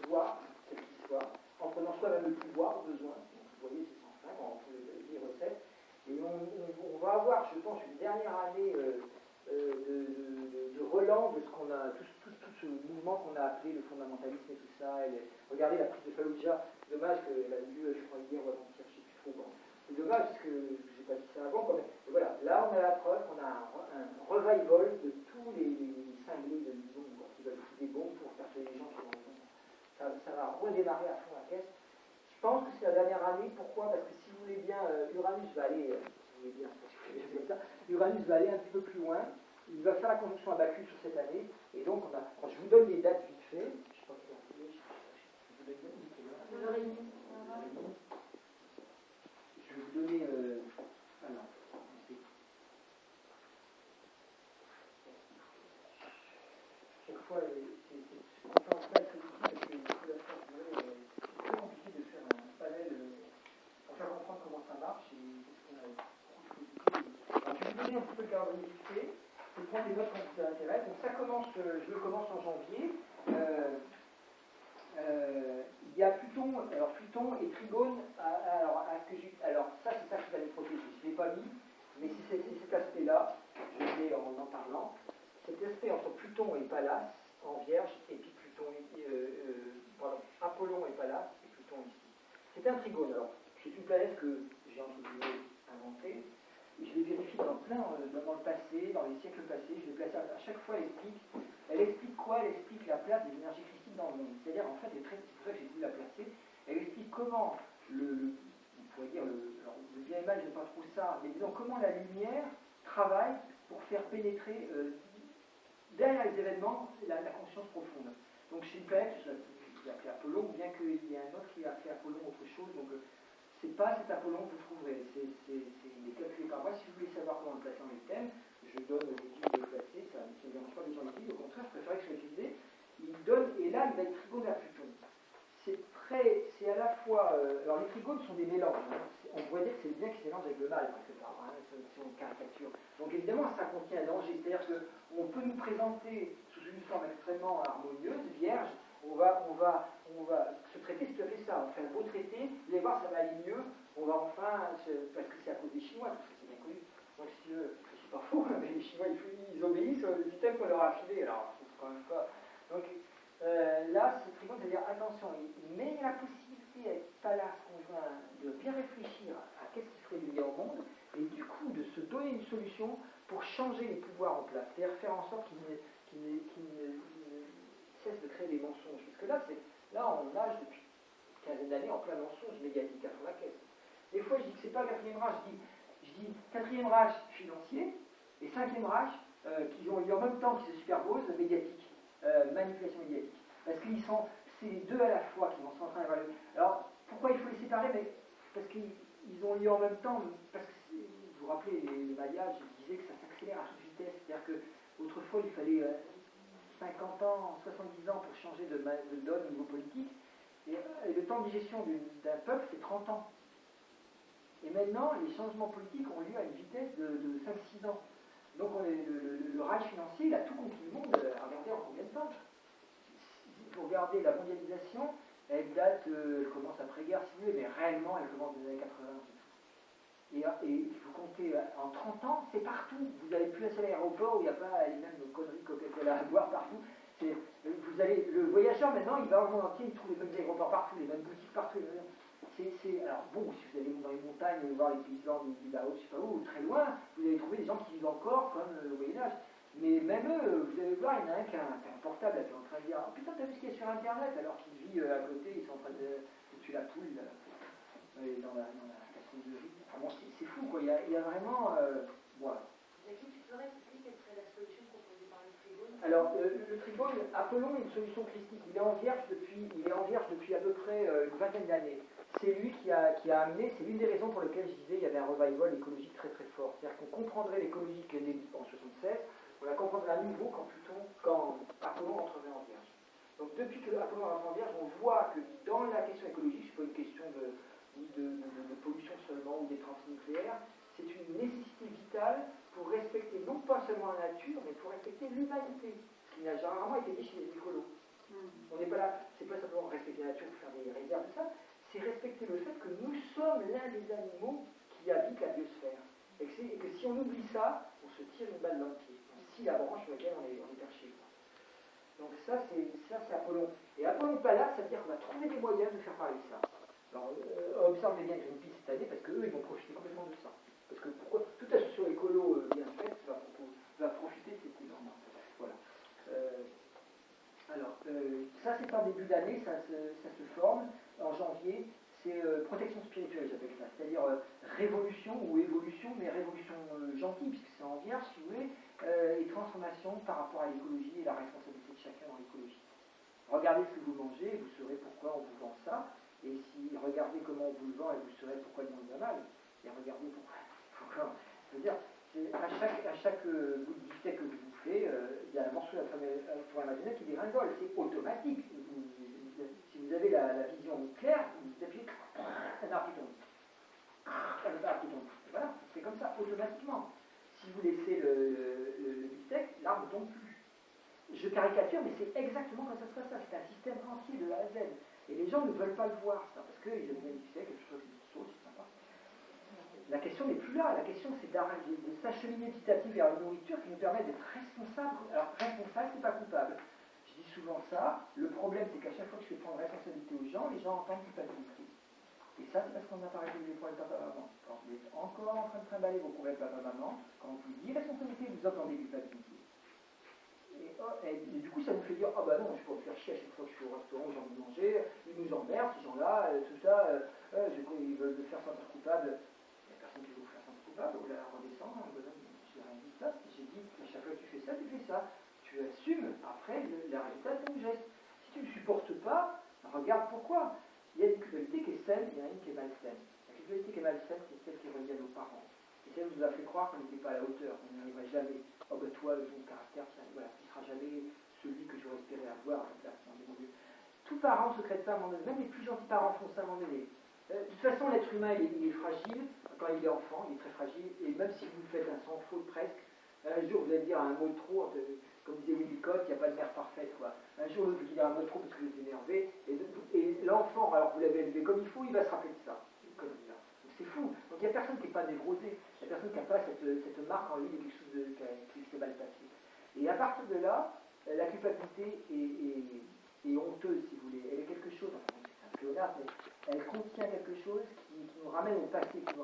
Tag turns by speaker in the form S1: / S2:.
S1: pouvoir, quel qu'il soit, en prenant soi-même le pouvoir au besoin. Donc, vous voyez, c'est sans fin, quand on trouve les recettes. Et on va avoir, je pense, une dernière année de relan de ce qu'on a, tout ce mouvement qu'on a appelé le fondamentalisme et tout ça. Et regardez la prise de Fallujah, dommage qu'elle a eu lieu, je crois, hier ou avant-hier, je ne sais plus trop quand. C'est dommage parce que je n'ai pas dit ça avant. Mais voilà, là on a la preuve qu'on a un revival de tous les cinglés de l'Union qui veulent foutre des bombes pour faire tuer les gens qui vont. Ça va redémarrer à fond la caisse. Je pense que c'est la dernière année. Pourquoi? Parce que si vous voulez bien, Uranus va aller, Uranus va aller un petit peu plus loin. Il va faire la conjonction à Bacchus sur cette année. Et donc, je vous donne les dates vite fait. Je sais pas qui a appelé. Je vous donne je vais vous donner. Alors, chaque fois, c'est conférence pas très utile parce que c'est très compliqué de faire un panel pour faire comprendre comment ça marche et qu'est-ce qu'on a. Alors, je vais vous donner un petit peu le calendrier vite fait. Je vais prendre les notes quand ça vous intéresse. Donc, ça commence, je le commence en janvier. Il y a Pluton, alors Pluton et Trigone, alors ça c'est ça qui va les protéger, je ne l'ai pas mis, mais si c'est cet aspect-là, je l'ai en parlant, cet aspect entre Pluton et Pallas en Vierge, et puis Apollon et Pallas, et Pluton ici. C'est un Trigone, alors c'est une planète que j'ai entre guillemets inventée, et je l'ai vérifié dans le passé, dans les siècles passés, je l'ai placé à chaque fois, elle explique quoi? Elle explique la place des énergies christiques dans le monde. C'est-à-dire, en fait, c'est pour ça que j'ai voulu la placer, elle explique comment on pourrait dire, le bien et le mal, j'aime pas trop ça, mais disons comment la lumière travaille pour faire pénétrer derrière les événements la conscience profonde. Donc chez une planète, je l'ai appelé Apollon, bien qu'il y ait un autre qui a fait Apollon autre chose, donc c'est pas cet Apollon que vous trouverez, il est calculé par moi. Si vous voulez savoir comment le placer dans les thèmes, je donne les guides de le placer, ça ne dérange pas les gens les guides, au contraire, je préférais que je l'utilise. Il donne, et là, il va être trigone à Pluton. C'est à la fois, alors les trigones sont des mélanges, hein. On pourrait dire que c'est le bien qui se mélange avec le mal, quelque part, hein, si on caricature. Donc évidemment, ça contient un danger, c'est-à-dire qu'on peut nous présenter sous une forme extrêmement harmonieuse, vierge, on va ce traité, c'est tout à fait ça, on fait un beau traité, vous allez voir, ça va aller mieux, on va enfin, parce que c'est à cause des Chinois, parce que c'est bien connu, donc si c'est pas faux, mais les Chinois, ils obéissent au système qu'on leur a filé, alors, c'est quand même pas, donc, là, ce trigone, c'est-à-dire, attention, mais il y a la possibilité, avec Pallas conjoint, de bien réfléchir à qu'est-ce qui ferait du bien au monde, et du coup, de se donner une solution pour changer les pouvoirs en place, c'est-à-dire faire en sorte qu'ils ne cessent de créer des mensonges. Parce que là on nage depuis une quinzaine d'années en plein mensonge médiatique à fond la caisse. Des fois, je dis que c'est pas le quatrième rage, je dis quatrième rage financier, et cinquième rage, qui ont eu en même temps, qui se superposent, médiatique. Manipulation médiatique. Parce qu'ils sont, c'est les deux à la fois qui vont sont en train d'évaluer. Alors, pourquoi il faut les séparer? Mais parce qu'ils ont lieu en même temps, parce que vous vous rappelez, les Mayas, je disais que ça s'accélère à toute vitesse. C'est-à-dire qu'autrefois, il fallait 50 ans, 70 ans pour changer de donne au niveau politique, et le temps de digestion d'un peuple, c'est 30 ans. Et maintenant, les changements politiques ont lieu à une vitesse de 5-6 ans. Donc le rage financier, il a tout conquis le monde. Regardez en combien de temps? Vous regardez la mondialisation, elle date, elle commence après-guerre si vous voulez, mais réellement elle commence des années 80. Et vous comptez en 30 ans, c'est partout. Vous n'avez plus un seul aéroport où il n'y a pas les mêmes conneries Coca-Cola à boire partout. Le voyageur maintenant, il va au monde entier, il trouve les mêmes aéroports partout, les mêmes boutiques partout. Alors bon, si vous allez dans les montagnes, voir les paysans du Laos, je sais pas où, très loin, vous allez trouver des gens qui vivent encore comme au Moyen-Âge. Mais même eux, vous allez voir, il y en a un qui a un portable, qui est en train de dire oh, putain, t'as vu ce qu'il y a sur Internet, alors qu'il vit à côté, ils sont en train de tuer la poule dans la casserole de riz. Enfin bon, c'est fou, quoi. Il y a vraiment. Voilà.
S2: Tu pourrais expliquer quelle serait la solution proposée par le trigone?
S1: Alors, le trigone, Apollon est une solution christique. Il est en Vierge depuis à peu près une vingtaine d'années. C'est lui qui a amené, c'est l'une des raisons pour lesquelles je disais qu'il y avait un revival écologique très très fort. C'est-à-dire qu'on comprendrait l'écologie qui est née en 76, on la comprendrait à nouveau quand Apollon entrerait en Vierge. Donc depuis que Apollon entre en Vierge, on voit que dans la question écologique, ce n'est pas une question de pollution seulement ou d'étrange nucléaire, c'est une nécessité vitale pour respecter non pas seulement la nature, mais pour respecter l'humanité, ce qui n'a généralement été dit chez les écolos. On n'est pas là, c'est pas simplement respecter nature pour faire des réserves, tout ça, c'est respecter le fait que nous sommes l'un des animaux qui habitent la biosphère. Et que si on oublie ça, on se tire une balle dans le pied. On scie la branche sur laquelle on est perché. Donc ça, c'est Apollon. Et Apollon Pallas, ça veut dire qu'on va trouver des moyens de faire parler ça. Alors, observez bien Greenpeace cette année, parce qu'eux, ils vont profiter complètement de ça. Parce que pourquoi toute association écolo bien faite va profiter de cet événement. Voilà. Ça c'est en début d'année, ça se forme en janvier. C'est protection spirituelle, j'appelle ça. C'est-à-dire révolution ou évolution, mais révolution gentille, puisque c'est en vierge, si vous voulez, et transformation par rapport à l'écologie et la responsabilité de chacun dans l'écologie. Regardez ce que vous mangez, et vous saurez pourquoi on vous vend ça. Et si regardez comment on vous le vend, et vous saurez pourquoi le monde va mal. Et regardez pourquoi. C'est-à-dire, à chaque bout de bifteck que vous bouffez, il y a un morceau de la forêt amazonienne qui dégringole. C'est automatique. Si vous avez la vision claire, vous appuyez, un arbre qui tombe. Un arbre qui tombe. Voilà, c'est comme ça, automatiquement. Si vous laissez le bifteck, l'arbre ne tombe plus. Je caricature, mais c'est exactement comme ça se passe. C'est un système entier de A à Z. Et les gens ne veulent pas le voir, ça, parce qu'ils aiment bien le bifteck, quelque chose de sauce, c'est sympa. La question n'est plus là. La question, c'est de s'acheminer petit à petit vers une nourriture qui nous permet d'être responsable. Alors, responsable, c'est pas coupable. Je dis souvent ça. Le problème, c'est qu'à chaque fois que je fais prendre responsabilité aux gens, les gens entendent culpabilité. Et ça, c'est parce qu'on n'a pas réglé les problèmes papa-maman. Quand vous êtes encore en train de trimballer vos problèmes papa-maman, quand on vous dit responsabilité, vous entendez culpabilité. Et du coup, ça vous fait dire, ah bah non, je peux me faire chier à chaque fois que je suis au restaurant, j'ai envie de manger, ils nous emmerdent, ces gens-là, tout ça, ils veulent me faire sentir coupable. Il n'y a personne qui veut vous faire sentir coupable, ou la redescendre, je n'ai rien dit de ça. J'ai dit, à chaque fois que tu fais ça, tu fais ça. Tu assumes, après, le résultat de ton geste. Si tu ne le supportes pas, regarde pourquoi. Il y a une culpabilité qui est saine, il y en a une qui est malsaine. La culpabilité qui est malsaine, c'est celle qui revient à nos parents. Et celle qui nous a fait croire qu'on n'était pas à la hauteur, qu'on n'y arriverait jamais. Oh ben toi, ton caractère, voilà, tu ne seras jamais celui que j'aurais espéré avoir à la place. Tout parent ne se crée pas à un moment donné. Même les plus gentils parents font ça à un moment donné. De toute façon, l'être humain, il est fragile. Quand il est enfant, il est très fragile. Et même si vous faites un sans faute presque, un jour vous allez dire un mot de trop, comme disait Winnicott, il n'y a pas de mère parfaite, quoi. Un jour vous dites un mot de trop parce que vous êtes énervé. Et l'enfant, alors que vous l'avez élevé comme il faut, il va se rappeler de ça. C'est fou. Donc il n'y a personne qui n'est pas névrosé. Il n'y a personne qui n'a pas cette marque en lui de quelque chose qui s'est mal passé. Et à partir de là, la culpabilité est honteuse, si vous voulez. Elle est quelque chose, enfin, c'est un pléonasme, mais elle contient quelque chose qui nous ramène au passé, qui nous